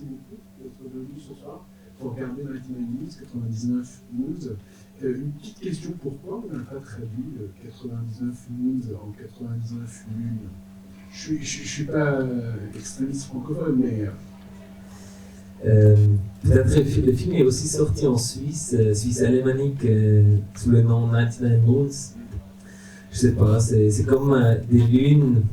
merci beaucoup d'être venu ce soir pour regarder 99 99 Moons. Une petite question, pourquoi on n'a pas traduit 99 Moons en 99 lunes? Je suis pas extrémiste francophone, mais... Peut-être le film est aussi sorti en Suisse, Suisse alémanique, sous le nom 99 Moons. Je sais pas, c'est comme des lunes.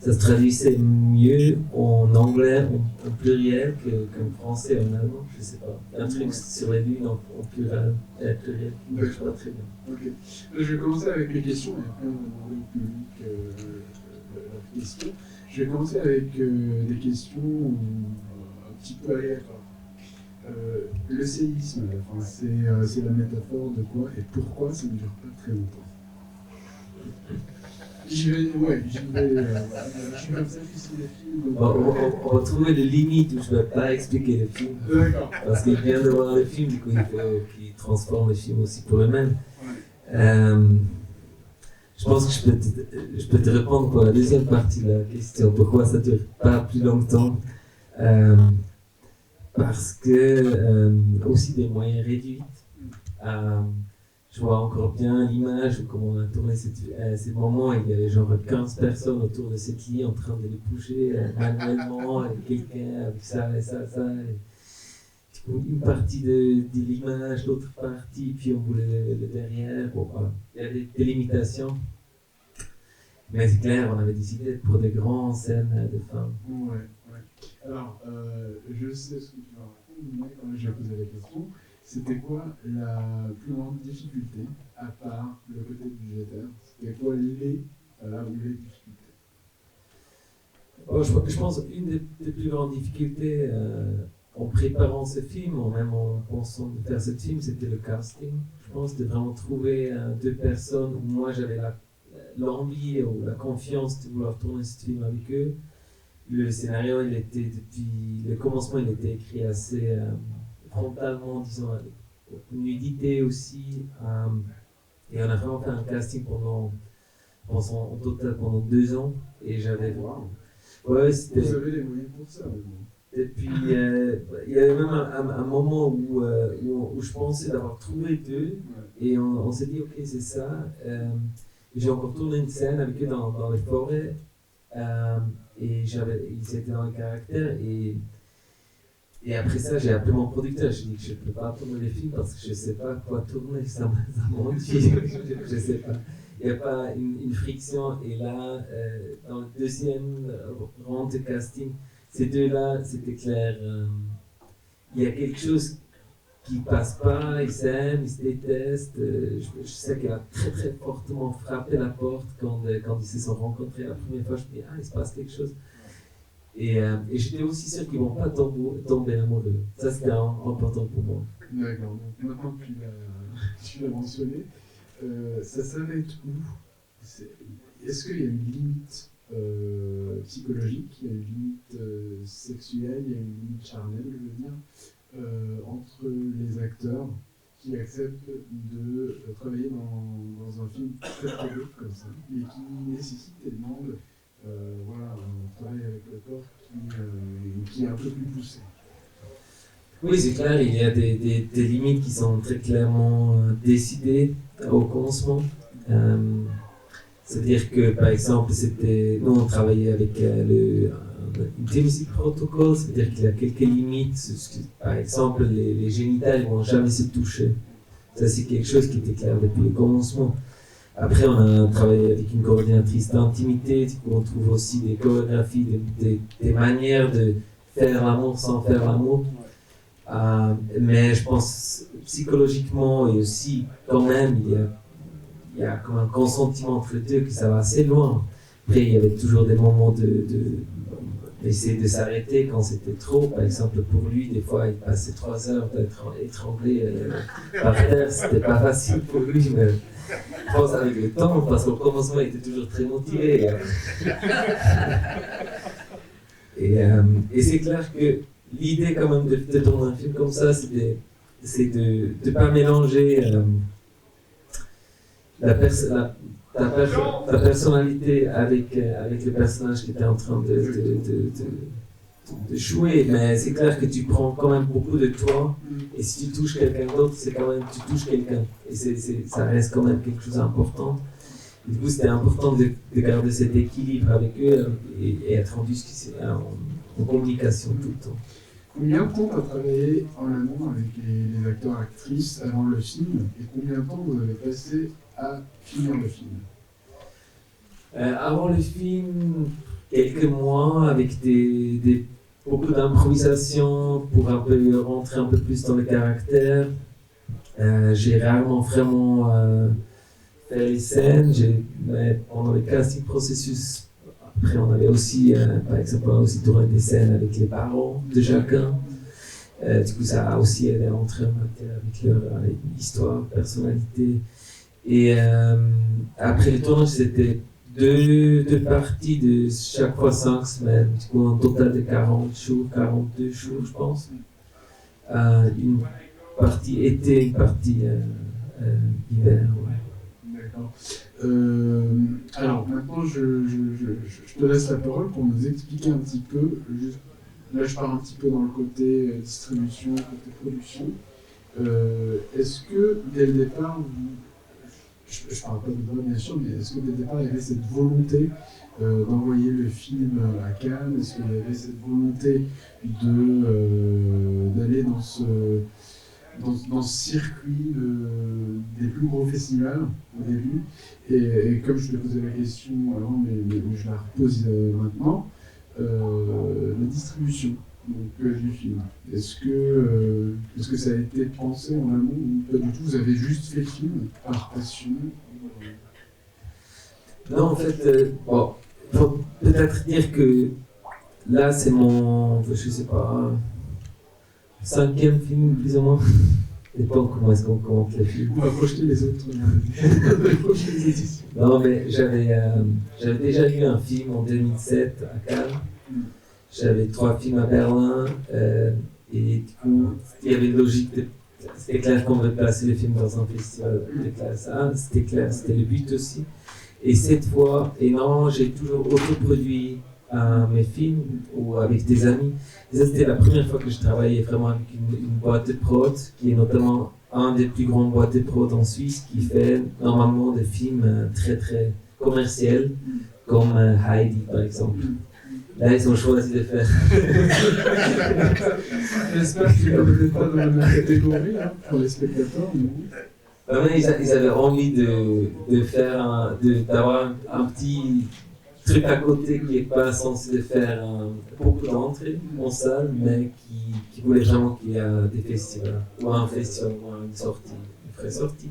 Ça se traduisait mieux en anglais, en pluriel, qu'en français et en allemand, je sais pas. Un truc sur les lunes en pluriel, je sais pas très bien. Ok. Je vais commencer avec les questions et après on va demander au public leurs questions. Je vais commencer avec des questions un petit peu aléatoires. Le séisme, c'est la métaphore de quoi et pourquoi ça ne dure pas très longtemps? J'y vais, je suis comme ça, je suis les films. On va trouver les limites où je ne vais pas expliquer le film. D'accord. Parce qu'il vient de voir le film, du coup il faut qu'il transforme le film aussi pour eux-mêmes. Je pense que je peux te répondre pour la deuxième partie de la question, pourquoi ça ne dure pas plus longtemps. Parce que aussi des moyens réduits. Je vois encore bien l'image, comment on a tourné ces moments, il y avait genre 15 personnes autour de cette lit en train de les bouger manuellement, et quelqu'un avec ça et ça, et une partie de l'image, l'autre partie, puis on voulait le derrière, bon voilà. Il y a des limitations, mais c'est clair, on avait décidé pour des grandes scènes de fin. Ouais. Alors, je sais ce que tu vas raconter, mais quand j'ai posé la question, c'était quoi la plus grande difficulté, à part le côté budgétaire? C'était quoi les difficultés? Je pense qu'une des plus grandes difficultés en préparant ce film, ou même en pensant de faire ce film, c'était le casting. Je pense de vraiment trouver deux personnes où moi j'avais l'envie ou la confiance de vouloir tourner ce film avec eux. Le scénario, il était depuis le commencement, il était écrit assez frontalement, disons, une nudité aussi. Et on a vraiment fait un casting en total pendant 2 ans. Et j'avais. Wow. Ouais, c'était. Vous avez les moyens pour ça, maintenant. Et puis, il y avait même un moment où je pensais d'avoir trouvé deux. Et on s'est dit, ok, c'est ça. J'ai encore tourné une scène avec eux dans les forêts. Et ils étaient dans le caractère. Et après ça, j'ai appelé mon producteur. J'ai dit que je ne peux pas tourner les films parce que je ne sais pas quoi tourner. Ça m'ennuie. Je ne sais pas. Il n'y a pas une friction. Et là, dans le deuxième round de casting, ces deux-là, c'était clair. Il y a quelque chose qui ne passe pas. Ils s'aiment, ils se détestent. Je sais qu'elle a très très fortement frappé la porte quand ils se sont rencontrés la première fois. Je me dis, il se passe quelque chose. Et j'étais aussi sûr qu'ils ne vont pas tomber amoureux. Ça, c'était important pour moi. D'accord. Donc maintenant que tu l'as mentionné, ça s'arrête où? Est-ce qu'il y a une limite psychologique, il y a une limite sexuelle, il y a une limite charnelle, je veux dire, entre les acteurs qui acceptent de travailler dans un film très beau comme ça, et qui nécessite et demande un travail avec le corps qui est un peu plus poussé. Oui, c'est clair, il y a des limites qui sont très clairement décidées au commencement. C'est-à-dire que, par exemple, nous on travaillait avec Intimacy Protocol, c'est-à-dire qu'il y a quelques limites. Par exemple, les génitales ne vont jamais se toucher. Ça, c'est quelque chose qui était clair depuis le commencement. Après, on a travaillé avec une coordinatrice d'intimité, on trouve aussi des chorégraphies, des manières de faire l'amour sans faire l'amour. Mais je pense psychologiquement et aussi quand même il y a comme un consentement entre les deux que ça va assez loin. Après il y avait toujours des moments d'essayer de s'arrêter quand c'était trop. Par exemple pour lui des fois il passait 3 heures d'être étranglé par terre, c'était pas facile pour lui, mais je pense avec le temps, parce qu'au commencement il était toujours très motivé. Et c'est clair que l'idée quand même de tourner un film comme ça, c'est de ne pas mélanger ta personnalité avec le personnage que tu es en train de de jouer, mais c'est clair que tu prends quand même beaucoup de toi, et si tu touches quelqu'un d'autre, c'est quand même, tu touches quelqu'un, et ça reste quand même quelque chose d'important. Et du coup, c'était important de garder cet équilibre avec eux et être en communication tout le temps. Combien de temps tu as travaillé en amont avec les acteurs actrices avant le film, et combien de temps vous avez passé à finir le film? Avant le film, quelques mois avec beaucoup d'improvisation pour un peu rentrer un peu plus dans le caractère. J'ai rarement vraiment fait les scènes. Mais pendant le casting processus, après on avait aussi, par exemple, on a aussi tourné des scènes avec les parents de chacun. Du coup, ça a aussi aidé à entrer en matière avec leur histoire, personnalité. Et après le tournage, c'était deux parties de chaque fois 5 semaines, du coup un total de 40 jours, 42 jours je pense. Une partie été, une partie hiver. Ouais. D'accord. Alors maintenant je te laisse la parole pour nous expliquer un petit peu, là je pars un petit peu dans le côté distribution, côté production. Est-ce que dès le départ, je ne parle pas de toi bien sûr, mais est-ce que dès le départ il y avait cette volonté d'envoyer le film à Cannes? Est-ce qu'il y avait cette volonté d'aller dans ce circuit des plus gros festivals au début? Et comme je te posais la question avant, mais je la repose maintenant, la distribution du film. Est-ce que ça a été pensé en amont ou pas du tout? Vous avez juste fait le film par passion? Non, en fait, bon, faut peut-être dire que là c'est mon, je sais pas, 5e film plus ou moins. Je ne sais pas comment est-ce qu'on compte les films. On va projeter les autres. Non, mais j'avais déjà eu un film en 2007 à Cannes. J'avais 3 films à Berlin. Et du coup, il y avait une logique de. C'était clair qu'on devait placer les films dans un festival de classe A. C'était clair, c'était le but aussi. Et cette fois, et non, j'ai toujours autoproduit mes films ou avec des amis. Et ça, c'était la première fois que je travaillais vraiment avec une boîte de prod, qui est notamment un des plus grandes boîtes de prod en Suisse, qui fait normalement des films très très commerciaux, comme Heidi par exemple. Là, ils ont choisi de faire. J'espère qu'ils ne mettaient pas dans la même catégorie pour les spectateurs. Ils avaient envie de faire d'avoir un petit truc à côté qui n'est pas censé faire beaucoup d'entrées en salle, mais qui voulait vraiment qu'il y ait des festivals, ou un festival, ou une sortie, une vraie sortie.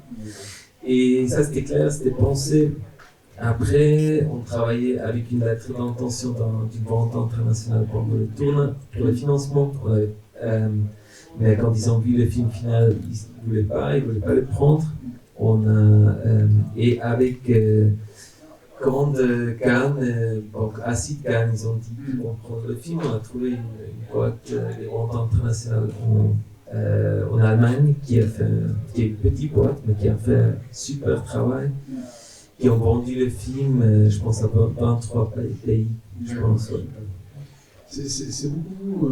Et ça, c'était clair, c'était pensé. Après, on travaillait avec une lettre d'intention d'une vente internationale pour le tournage, pour le financement. Mais quand ils ont vu le film final, ils ne voulaient pas le prendre. Et avec Grande Cannes, donc Acid Cannes, ils ont dit qu'ils vont prendre le film. On a trouvé une boîte de vente internationale en Allemagne qui est une petite boîte, mais qui a fait un super travail. Qui ont vendu le film, je pense, à 23 pays, je pense. Ouais. C'est beaucoup.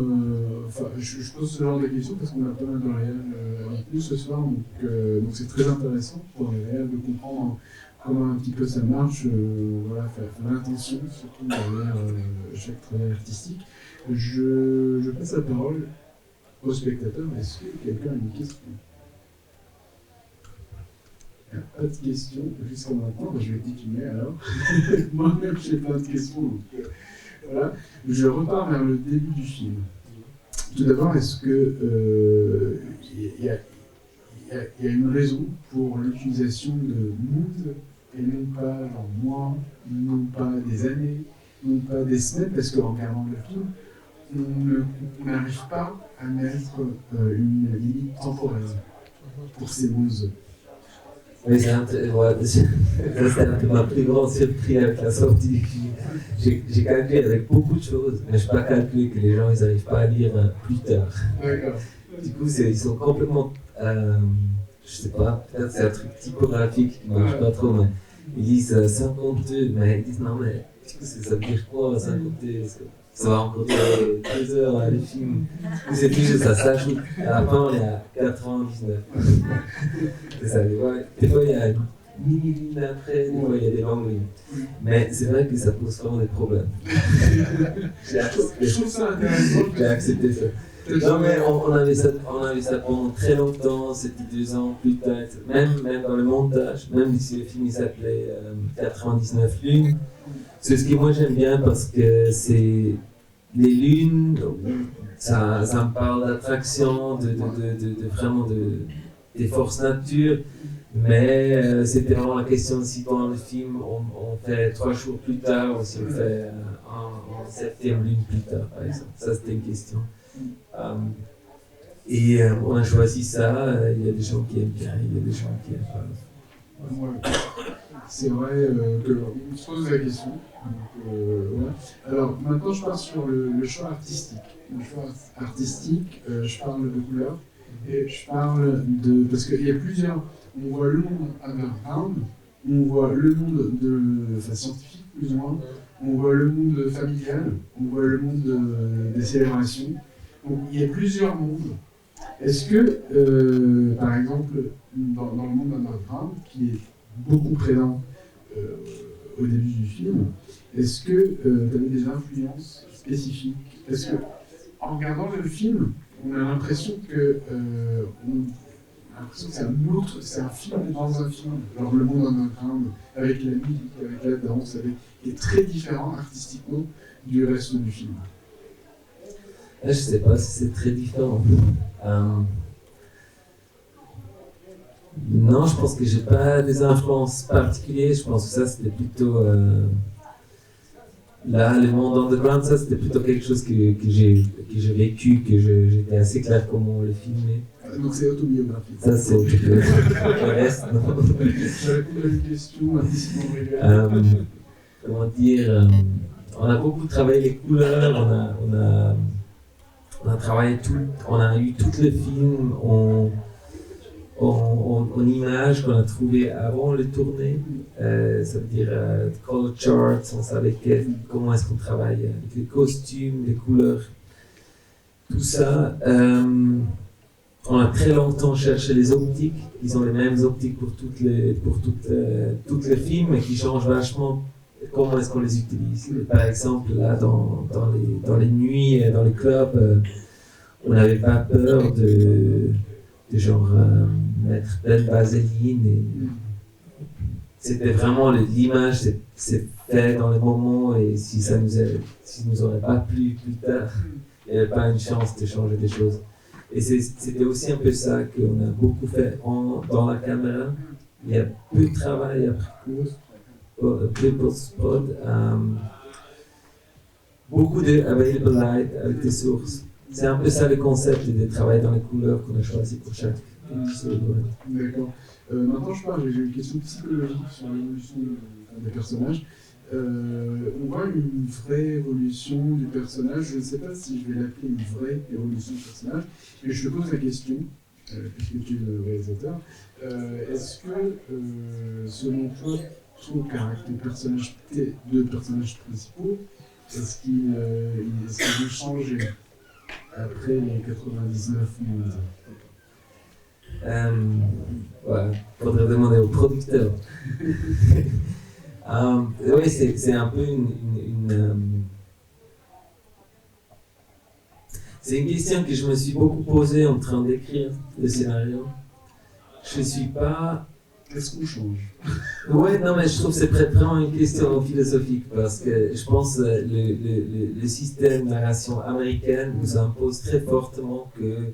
Je pose ce genre de questions parce qu'on a pas mal de réels avec nous ce soir, donc c'est très intéressant pour les réels de comprendre comment un petit peu ça marche, voilà, faire l'intention, surtout derrière chaque travail artistique. Je passe la parole aux spectateurs. Est-ce que quelqu'un a une question? Pas de questions jusqu'à maintenant, je vais continuer alors. Moi-même j'ai plein de questions, donc voilà. Je repars vers le début du film. Tout d'abord, est-ce que y a une raison pour l'utilisation de mood et non pas genre mois, non pas des années, non pas des semaines, parce qu'en regardant le film, on n'arrive pas à mettre une limite temporelle pour ces mots. Oui, c'était un peu ma plus grande surprise avec la sortie du film. J'ai calculé avec beaucoup de choses, mais je n'ai pas calculé que les gens n'arrivent pas à lire plus tard. D'accord. Du coup, ils sont complètement. Je sais pas, peut-être c'est un truc typographique qui ne marche pas trop, mais ils disent 52, mais ils disent non, mais du coup, ça veut dire quoi 52? Ça va encore durer 2 heures, hein, les films. C'est toujours ça s'ajoute. À la fin, on est à 99. C'est ça, des fois, il y a une mini-ligne après, des fois, il y a des longues lignes. Mais c'est vrai que ça pose vraiment des problèmes. Je trouve ça intéressant. J'ai accepté ça. Non, mais on avait ça pendant très longtemps, c'était 2 ans plus tard, même dans le montage, même si le film s'appelait 99 lunes. C'est ce que moi j'aime bien parce que c'est les lunes, ça me parle d'attraction, vraiment des forces nature, mais c'était vraiment la question si dans le film on fait 3 jours plus tard ou si on fait en 7e lune plus tard par exemple. Ça c'était une question. On a choisi ça, il y a des gens qui aiment bien, il y a des gens qui aiment pas. Ouais. C'est vrai qu'on se pose la question. Donc, ouais. Alors maintenant je pars sur le choix artistique. Le choix artistique, je parle de couleurs et je parle de... Parce qu'il y a plusieurs... On voit le monde underground, on voit le monde scientifique plus ou moins, on voit le monde familial, on voit le monde des célébrations. Donc il y a plusieurs mondes. Est-ce que, par exemple, dans le monde underground, qui est beaucoup présent au début du film, est-ce que tu avais des influences spécifiques? Est-ce que, en regardant le film, on a l'impression que c'est un film dans un film, genre le monde underground, avec la musique, avec la danse, qui est très différent artistiquement du reste du film? Là, je sais pas si c'est très différent. Non, je pense que j'ai pas des influences particulières. Je pense que ça, c'était plutôt... Là, le monde underground, ça, c'était plutôt quelque chose que j'ai vécu, que j'étais assez clair comment le filmer. Donc c'est autobiographique. Ça, c'est autobiographique. Le reste, non. Je réponds à une question artistiquement. Comment dire on a beaucoup travaillé les couleurs, on a travaillé on a eu tout le film en images qu'on a trouvé avant le tournée. Ça veut dire color charts, on savait comment est-ce qu'on travaille avec les costumes, les couleurs, tout ça. On a très longtemps cherché les optiques. Ils ont les mêmes optiques pour tous les films, mais qui changent vachement comment est-ce qu'on les utilise. Par exemple, là, dans les nuits, dans les clubs, on n'avait pas peur de genre mettre plein de vaseline. C'était vraiment l'image, c'est fait dans le moment, et si nous aurait pas plu plus tard, il n'y avait pas une chance de changer des choses. Et c'était aussi un peu ça qu'on a beaucoup fait dans la caméra. Il y a peu de travail après coup, peu de post-prod, beaucoup de available light avec des sources. C'est un peu ça le concept de travailler dans les couleurs qu'on a choisi pour chaque épisode. D'accord. Maintenant, j'ai une question psychologique sur l'évolution des personnages. On voit une vraie évolution du personnage. Je ne sais pas si je vais l'appeler une vraie évolution du personnage, mais je te pose la question, puisque tu es le réalisateur. Est-ce que, selon toi, ton caractère tes 2 personnages principaux, est-ce qu'ils ont changé après les 99 mondes? Ouais, faudrait demander au producteur. Oui, c'est un peu c'est une question que je me suis beaucoup posée en train d'écrire le scénario. Je suis pas... Qu'est-ce qu'on change? Ouais, non, mais je trouve que c'est vraiment une question philosophique, parce que je pense que le système de narration américaine nous impose très fortement que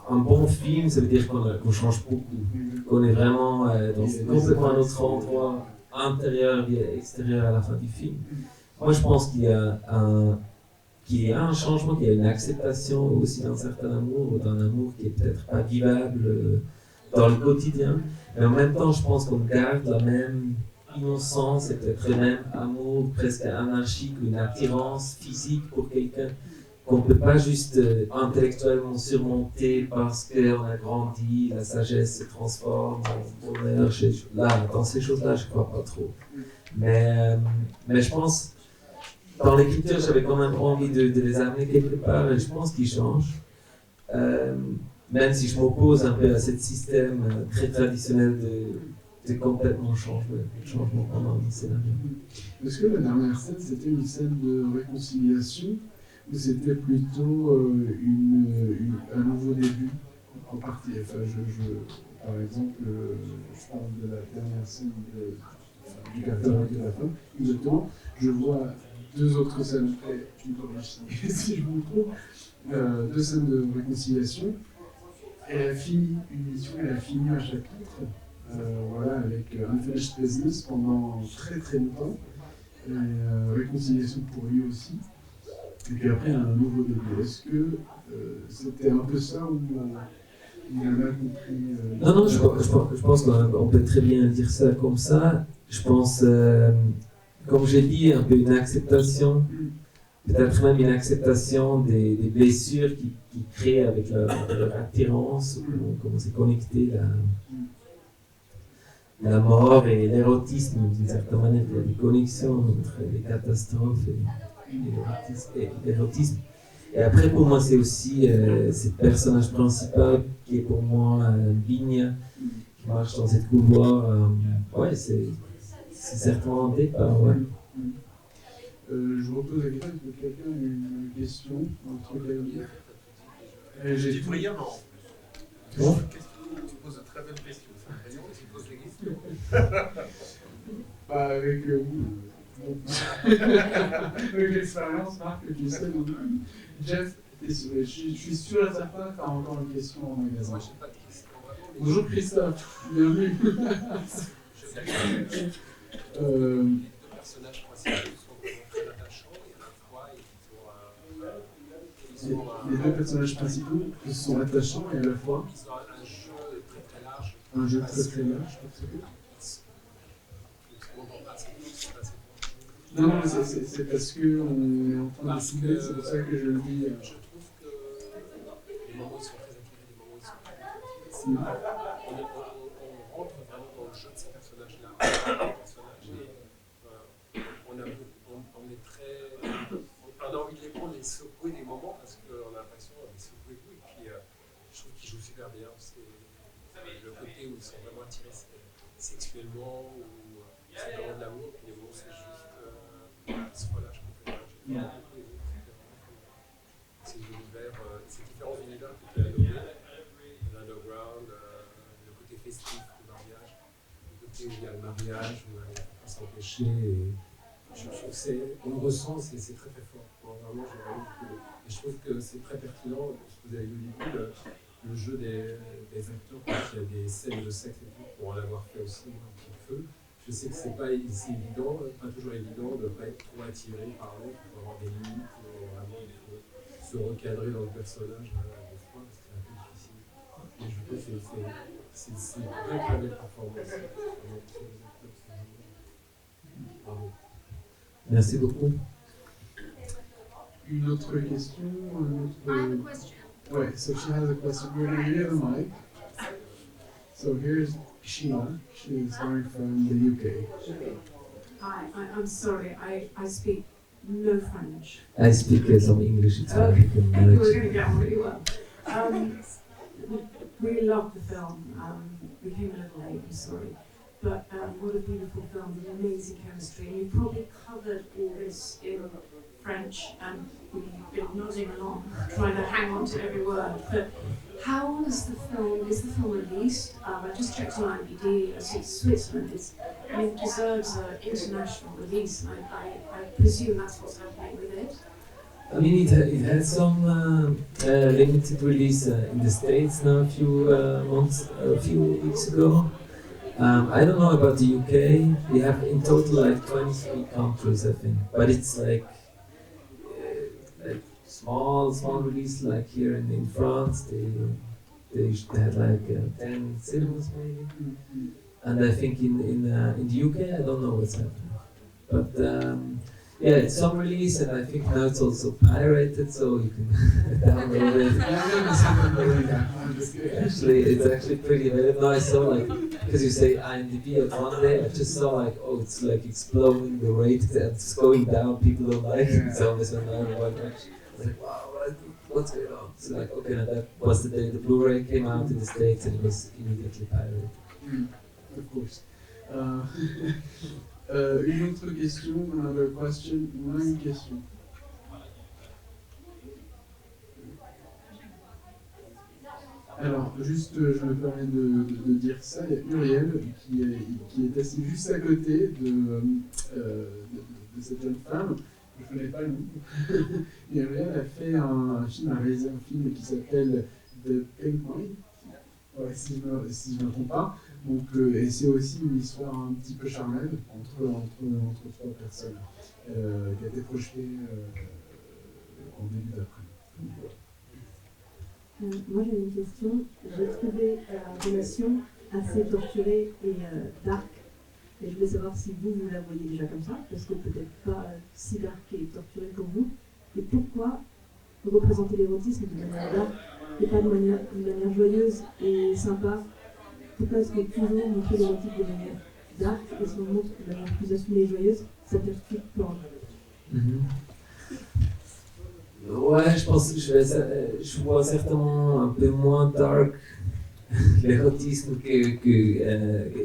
un bon film, ça veut dire qu'on change beaucoup, qu'on est vraiment dans complètement un autre endroit, intérieur et extérieur à la fin du film. Moi, je pense qu'il y a un changement, qu'il y a une acceptation aussi d'un certain amour, ou d'un amour qui est peut-être pas vivable dans le quotidien, mais en même temps, je pense qu'on garde la même innocence et peut-être le même amour presque anarchique, une attirance physique pour quelqu'un qu'on ne peut pas juste intellectuellement surmonter parce qu'on a grandi, la sagesse se transforme en bonheur. Là, dans ces choses-là, je ne crois pas trop. Mais je pense, dans l'écriture, j'avais quand même envie de les amener quelque part et je pense qu'ils changent. Même si je m'oppose un peu à ce système très traditionnel de complètement changement pendant le scénario. Est-ce que la dernière scène, c'était une scène de réconciliation ou c'était plutôt un nouveau début en partie? Enfin, par exemple, je parle de la dernière scène du catalogue de la fin. Exactement. Je vois deux autres scènes après, tu me corriges si je me trompe, deux scènes de réconciliation. Elle a fini une mission, elle a fini un chapitre, voilà, avec Unfinished Business pendant très très longtemps, et réconciliation pour lui aussi, et puis après un nouveau début. Est-ce que c'était un peu ça ou on a mal compris Non, je pense qu'on peut très bien dire ça comme ça. Je pense, comme j'ai dit, un peu une acceptation, peut-être même une acceptation des blessures qui créent avec leur attirance, comment c'est connecté la mort et l'érotisme, d'une certaine manière. Il y a des connexions entre les catastrophes et l'érotisme. Et après, pour moi, c'est aussi ce personnage principal qui est pour moi Vigne, qui marche dans cette couloir. Ouais, c'est certainement un départ. Ouais. Je vous repose la question, est-ce que quelqu'un a une question, un truc à dire? J'ai dit brillamment. Bon. Tu poses de très bonnes questions. C'est raison que tu poses les questions. Bah, avec avec l'expérience, Marc, tu sais. Jeff, je suis sûr et certain que tu as encore une question en magasin. Moi, je n'ai pas de question. Bonjour Christophe, bienvenue. Les deux personnages principaux sont très attachants et à la fois les deux personnages principaux sont attachants et à la fois ils ont un jeu très très large. Un jeu très très large. Non, non, c'est parce qu'on est en train de souder, c'est pour ça que je le dis. Je trouve que les moments ils sont très éclairés, les moments ils sont très éclairés. On rentre vraiment dans le jeu de ces personnages-là. On est très. On a envie de les prendre, les secouer des moments parce qu'on a l'impression de les secouer tout. Et puis je trouve qu'ils jouent super bien. C'est le côté où ils sont vraiment attirés sexuellement, ou c'est vraiment de l'amour, puis les moments c'est juste. Ils se relâchent complètement. Ces univers, ces différents univers que tu as nommés, l'underground, le côté festif du mariage, le côté où il y a le mariage, où il ne faut pas s'empêcher. Je trouve que on le ressent, c'est très très fort. Bon, vraiment, j'ai vraiment beaucoup. Et je trouve que c'est très pertinent, ce que vous avez dit au début, le jeu des acteurs, quand il y a des scènes de sexe et tout, pour en avoir fait aussi un petit peu. Je sais que c'est pas évident, pas toujours évident de ne pas être trop attiré par l'autre, pour avoir des limites, vraiment il faut se recadrer dans le personnage des fois, c'est un peu difficile. Et je trouve que c'est une très très belle performance. Bravo. Merci beaucoup. Une autre question, I have a question. Ouais, so she has a question. We're going to give the mic. So here's Sheila. She is coming from the UK. Hi, I'm sorry, I speak no French. I speak some English, it's fine. Okay. You can I think we're manage. going to get on really well. Really loved the film. We came a little late, I'm sorry. But what a beautiful film, an amazing chemistry. And you probably covered all this in French, and we've been nodding along, trying to hang on to every word. But how is the film released? I just checked on IMDb, it's Switzerland. It deserves an international release, and I presume that's what's happening with it. I mean, it had some limited release in the States now a few weeks ago. I don't know about the UK. We have in total like 23 countries, I think. But it's like small release, like here in France. They had like 10 cinemas maybe. And I think in the UK, I don't know what's happening. But Yeah, it's some release, and I think now it's also pirated, so you can download it. Actually, it's actually pretty available. No, I saw like, because you say IMDb at one day, I just saw like, oh, it's like exploding the rate, and it's going down, people don't like it, so I was went down in one direction. I was like, wow, what's going on? So like, okay, now that was the day the Blu-ray came out in the States, and it was immediately pirated. Of course. Une autre question, another question, une question. Alors, juste, je me permets de dire ça, il y a Uriel qui est assis juste à côté de cette jeune femme. Je ne connais pas le nom. Uriel a fait un film, a réalisé un film qui s'appelle The Penguin, ouais, si je ne me trompe pas. Donc, et c'est aussi une histoire un petit peu charnelle entre trois personnes qui a été projetée en début d'après. Moi j'ai une question. J'ai trouvé la relation assez torturée et dark. Et je voulais savoir si vous la voyez déjà comme ça, parce que peut-être pas si dark et torturée comme vous. Et pourquoi représenter l'érotisme de manière dark et pas de manière joyeuse et sympa? Pourquoi est-ce que toujours montrer l'érotique de manière dark et si on montre de manière plus assumée et joyeuse, ça perturbe pas? Ouais, je pense que je vois certainement un peu moins dark l'érotisme que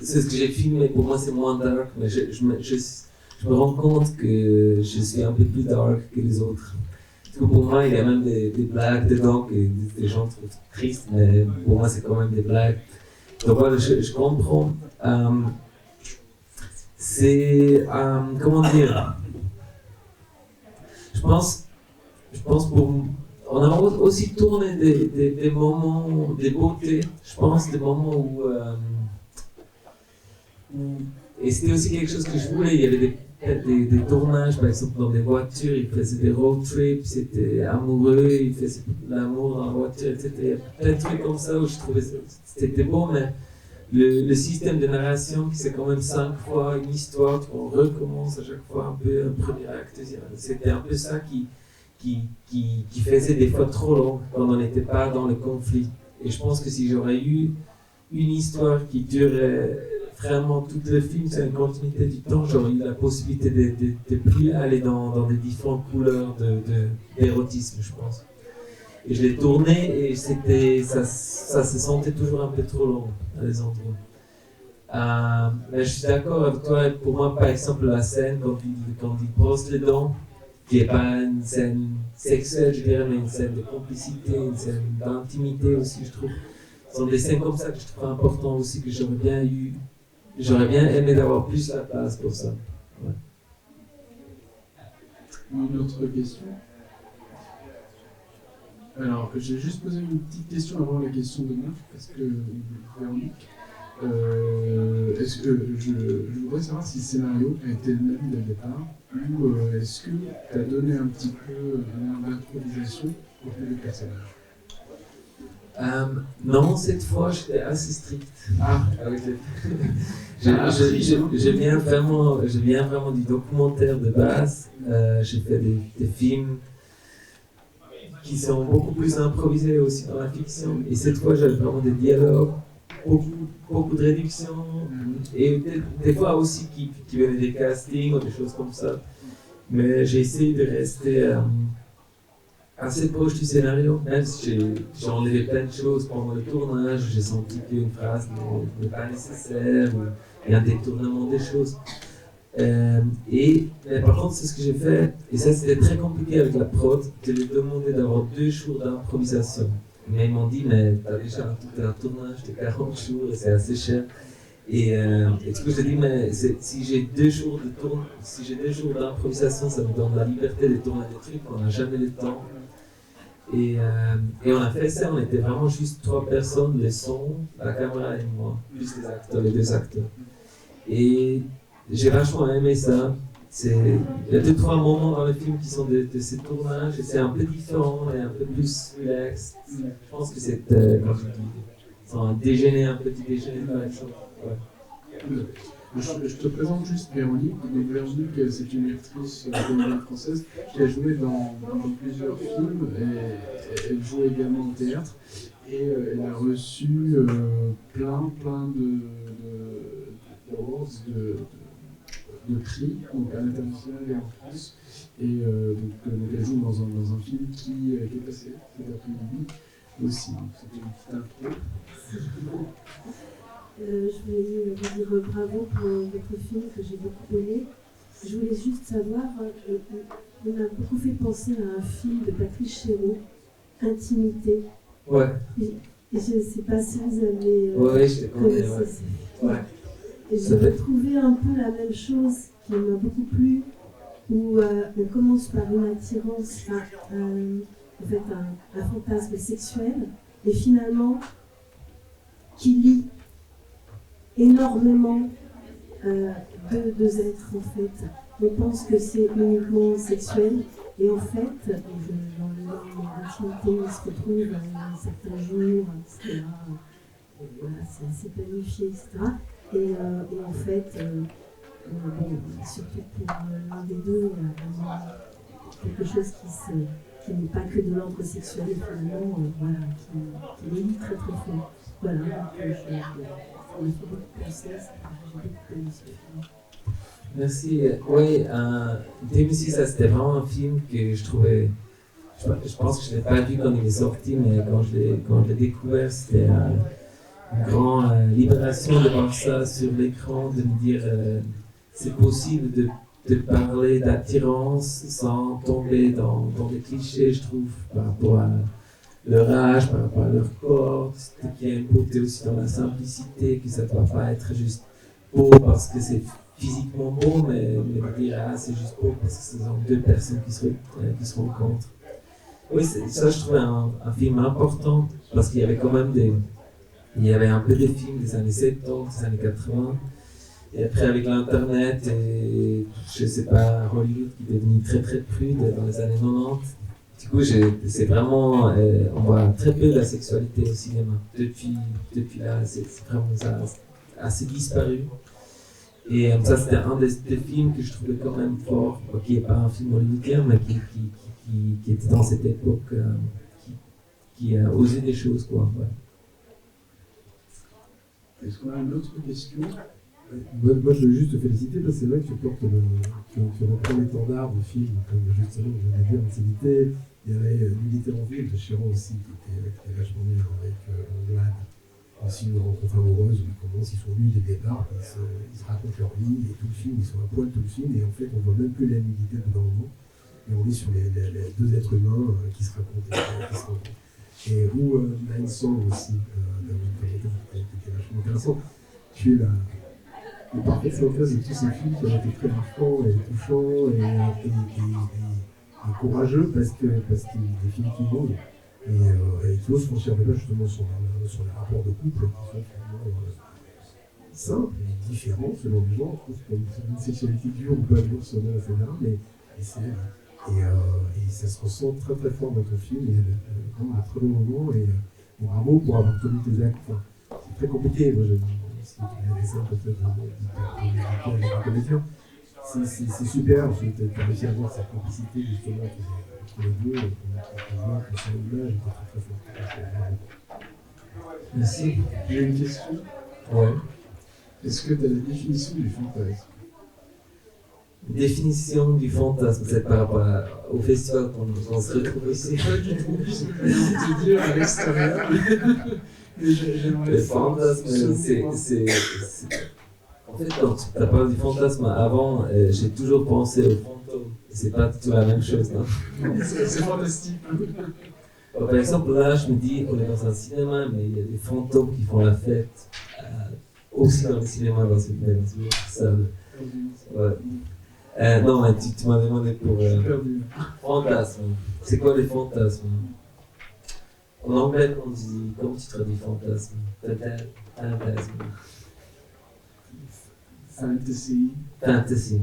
c'est ce que j'ai filmé. Pour moi, c'est moins dark, mais je me rends compte que je suis un peu plus dark que les autres. Parce que pour moi, il y a même des blagues dedans que des gens trouvent tristes, mais pour moi, c'est quand même des blagues. Donc voilà, je comprends. C'est comment dire. Je pense on a aussi tourné des moments, des beautés, je pense, des moments où et c'était aussi quelque chose que je voulais. Il y avait des tournages, par exemple, dans des voitures, ils faisaient des road trips, c'était amoureux, ils faisaient l'amour dans la voiture, etc. Il y a plein de trucs comme ça où je trouvais c'était beau, mais le système de narration, qui c'est quand même 5 fois une histoire, on recommence à chaque fois un peu un premier acte, c'était un peu ça qui faisait des fois trop long quand on n'était pas dans le conflit. Et je pense que si j'aurais eu une histoire qui durait vraiment tout le film, c'est une continuité du temps, j'aurais eu la possibilité de plus aller dans des différentes couleurs d'érotisme, je pense. Et je l'ai tourné et ça se sentait toujours un peu trop long à des endroits. Mais je suis d'accord avec toi. Pour moi, par exemple, la scène quand il brosse les dents, qui n'est pas une scène sexuelle, je dirais, mais une scène de complicité, une scène d'intimité aussi, je trouve. Ce sont des scènes comme ça que je trouve important aussi, que j'aurais bien aimé d'avoir plus la place pour ça. Ouais. Une autre question? Alors, j'ai juste posé une petite question avant la question de Marc, parce que Véronique, est-ce que je voudrais savoir si le scénario a été le même dès le départ, ou est-ce que tu as donné un petit peu d'improvisation au fait du personnage? Non, cette fois j'étais assez strict. Avec les... Je viens vraiment du documentaire de base. J'ai fait des films qui sont beaucoup plus improvisés aussi dans la fiction. Et cette fois, j'avais vraiment des dialogues, beaucoup de réductions, et des fois aussi qui venaient des castings ou des choses comme ça. Mais j'ai essayé de rester assez proche du scénario, même si j'ai enlevé plein de choses pendant le tournage. J'ai senti qu'une phrase n'est pas nécessaire, ou il y a un détournement des choses. Mais par contre, c'est ce que j'ai fait, et ça c'était très compliqué avec la prod, je leur ai demandé d'avoir 2 jours d'improvisation. Mais ils m'ont dit, mais t'as déjà un tournage de 40 jours et c'est assez cher. Et du coup, j'ai dit, mais si j'ai 2 jours d'improvisation, ça me donne la liberté de tourner des trucs, on n'a jamais le temps. Et on a fait ça, on était vraiment juste 3 personnes, le son, la caméra et moi, plus les 2 acteurs. Et j'ai vachement aimé ça. Il y a 2-3 moments dans le film qui sont de ces tournages, et c'est un peu différent et un peu plus relax. Je pense que c'est un déjeuner, un petit déjeuner par exemple. Ouais. Je te présente juste Véronique. Donc, Véronique, c'est une actrice comédienne française qui a joué dans plusieurs films et elle joue également au théâtre. Et elle a reçu plein d'awards, de prix, donc à l'international et en France. Et donc elle joue dans un film qui est passé cet après-midi aussi. Donc c'était une petite intro. Je voulais vous dire bravo pour votre film que j'ai beaucoup aimé. Je voulais juste savoir, il m'a beaucoup fait penser à un film de Patrice Chéreau, Intimité. Ouais. Et je ne sais pas si vous avez Ouais, je connais, ouais. Ouais. Et j'ai retrouvé un peu la même chose qui m'a beaucoup plu, où on commence par une attirance, en fait un fantasme sexuel, et finalement qui lie énormément deux êtres en fait. On pense que c'est uniquement sexuel, et en fait, dans l'intimité, ils se retrouvent un certain jour, etc. Voilà, c'est assez planifié, etc. Et en fait, surtout pour l'un des deux, il y a quelque chose qui n'est pas que de l'ordre sexuel, finalement, qui les lie très très fort. Voilà, donc ça m'a fait beaucoup penser, j'ai beaucoup aimé ce film. Merci. Oui, 2006, ça c'était vraiment un film que je trouvais. Je pense que je ne l'ai pas vu quand il est sorti, mais quand je l'ai découvert, c'était une grande libération de voir ça sur l'écran, de me dire c'est possible de parler d'attirance sans tomber dans des clichés, je trouve, par rapport à leur âge, par rapport à leur corps, qu'il y a une beauté aussi dans la simplicité, que ça ne doit pas être juste beau parce que c'est physiquement beau, mais de dire c'est juste beau parce que ce sont deux personnes qui se rencontrent. Oui, ça je trouvais un film important parce qu'il y avait quand même il y avait un peu des films des années 70, des années 80, et après avec l'internet et je sais pas, Hollywood qui est devenu très très prude dans les années 90. Du coup, c'est vraiment, on voit très peu la sexualité au cinéma. Depuis là, c'est vraiment ça assez disparu. Et ça, c'était un des films que je trouvais quand même fort, qui n'est pas un film hollywoodien, mais qui était dans cette époque, qui a osé des choses, quoi. Ouais. Est-ce qu'on a une autre question ? Moi, je veux juste te féliciter parce que c'est vrai que tu reprends l'étendard du film, comme justement je viens de dire, Intimité. Il y avait L'unité en ville de Chéreau aussi, qui était vachement bien avec Anglade. Aussi une rencontre amoureuse où ils commencent, ils sont nus dès le départ, ils se racontent leur vie et tout le film, ils sont à poil tout le film, et en fait on voit même plus la nudité au bout d'un moment, et on est sur les deux êtres humains qui se racontent et qui se rencontrent. Et où Nine Song aussi, qui est vachement intéressant. Tu es le parfait synthèse de tous ces films qui ont été très marquants et touchants et courageux parce qu'il y a des films qui mourent et qui osent franchir le pas justement sur les rapports de couple qui sont finalement simples et différents selon les gens. Je trouve qu'il y a une sexualité dure ou pas dure selon la fédéral, mais et ça se ressent très très fort dans ton film et vraiment un très bon moment et bravo pour avoir tenu tes actes. Enfin, c'est très compliqué, moi j'aime si tu as des scènes peut-être avec un comédien. C'est super, tu as réussi à avoir cette complicité justement entre les deux, qu'on voit que son image était très très forte. Merci. J'ai une question. Ouais. Est-ce que tu as la définition du fantasme ? Définition du fantasme, c'est par rapport au festival qu'on se retrouve ici. Pas du tout, je vais te dire à l'extérieur. Le fantasme, c'est. En fait, quand tu as parlé du fantasme avant, j'ai toujours pensé au fantôme. C'est pas du tout la même chose, non ? C'est fantastique. Par exemple, là, je me dis, on est dans un cinéma, mais il y a des fantômes qui font la fête. Aussi dans le cinéma, dans une autre salle. Ouais. Non, mais tu m'as demandé pour fantasme. C'est quoi les fantasmes ? En anglais, on dit, comment tu traduis fantasme ? Fantasme. Fantasy. Fantasy.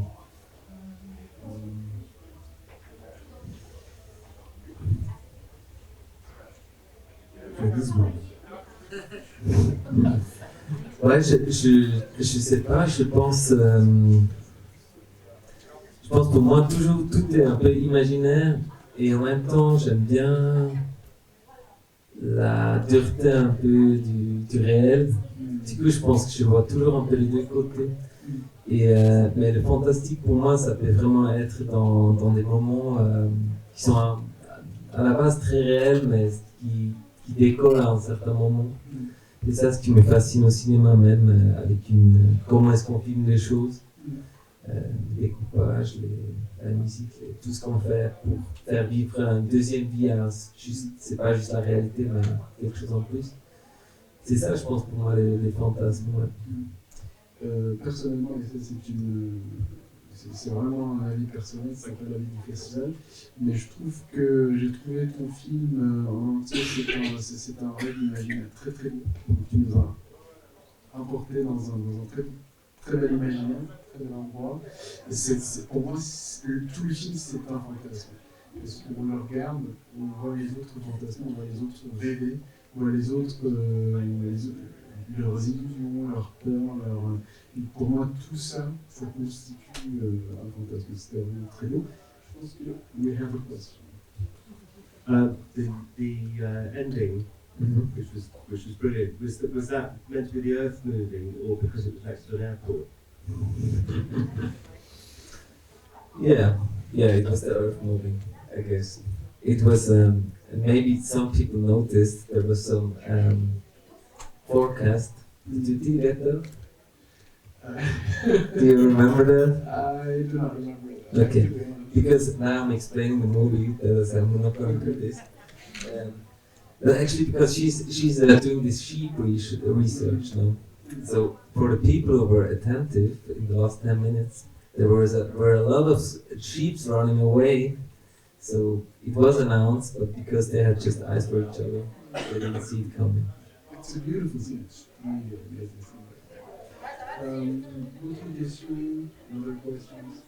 Tu as 10 secondes. Ouais, je sais pas, je pense pour moi toujours tout est un peu imaginaire et en même temps j'aime bien la dureté un peu du réel. Du coup je pense que je vois toujours un peu les deux côtés. Mais le fantastique pour moi ça peut vraiment être dans des moments qui sont à la base très réels mais qui décollent à un certain moment. C'est ça ce qui me fascine au cinéma même, avec comment est-ce qu'on filme les choses, le découpage, la musique, tout ce qu'on fait pour faire vivre une deuxième vie à c'est pas juste la réalité mais quelque chose en plus. C'est ça je pense pour moi les fantasmes. Ouais. Personnellement, et ça c'est vraiment un avis personnel, c'est pas l'avis du festival, mais je trouve que j'ai trouvé ton film en entier, c'est un rêve imaginaire très très beau. Tu nous as importé dans un très, très bel imaginaire, très bel endroit. Et pour moi, tout le film c'est un fantasme. Parce qu'on le regarde, on voit les autres fantasmes, on voit les autres rêver, on voit les autres, leurs illusions, leurs peurs, pour moi, tout ça, ça constitue un fantasme. C'était vraiment très beau. Je pense que we have a question. The ending, which was brilliant, was that meant to be the Earth moving, or because it was next to an airport? Yeah, it was the Earth moving, I guess. It was, maybe some people noticed there was some forecast. Did you get that? Do you remember that? I do not remember that. Okay, because now I'm explaining the movie, I'm not going to do this. But actually, because she's doing this sheep research now. So for the people who were attentive in the last 10 minutes, there were a lot of sheep running away. So it was announced, but because they had just eyes for each other, they didn't see it coming. It's a beautiful scene. D'autres questions, other questions?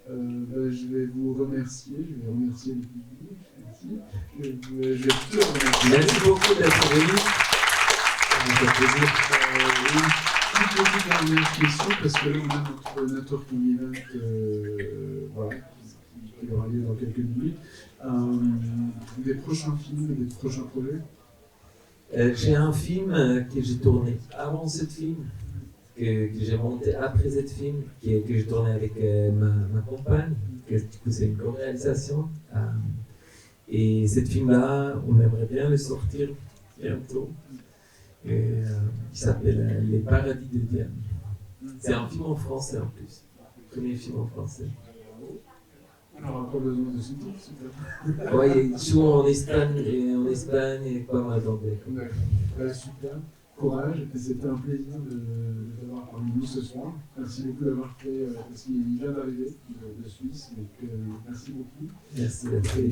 Je vais vous remercier, je vais remercier le public. Merci. Je vais te remercier. Merci beaucoup d'être venu. Ça me fait plaisir. Une petite dernière question, parce que là on a notre networking event voilà, qui aura lieu dans quelques minutes. Des prochains films, des prochains projets? J'ai un film que j'ai tourné avant ce film, que j'ai monté après ce film, que j'ai tourné avec ma compagne, que du coup c'est une co-réalisation. Et ce film-là, on aimerait bien le sortir bientôt. Il s'appelle Les Paradis de Diane. C'est un film en français en plus. Premier film en français. On n'aura pas besoin de sous-titres, peut-être. Oui, souvent en Espagne et pas mal d'anglais. D'accord. Super. Courage. Et c'était un plaisir de t'avoir parmi nous ce soir. Merci beaucoup d'avoir fait, parce qu'il vient d'arriver de Suisse. Donc, merci beaucoup. Merci d'être venu.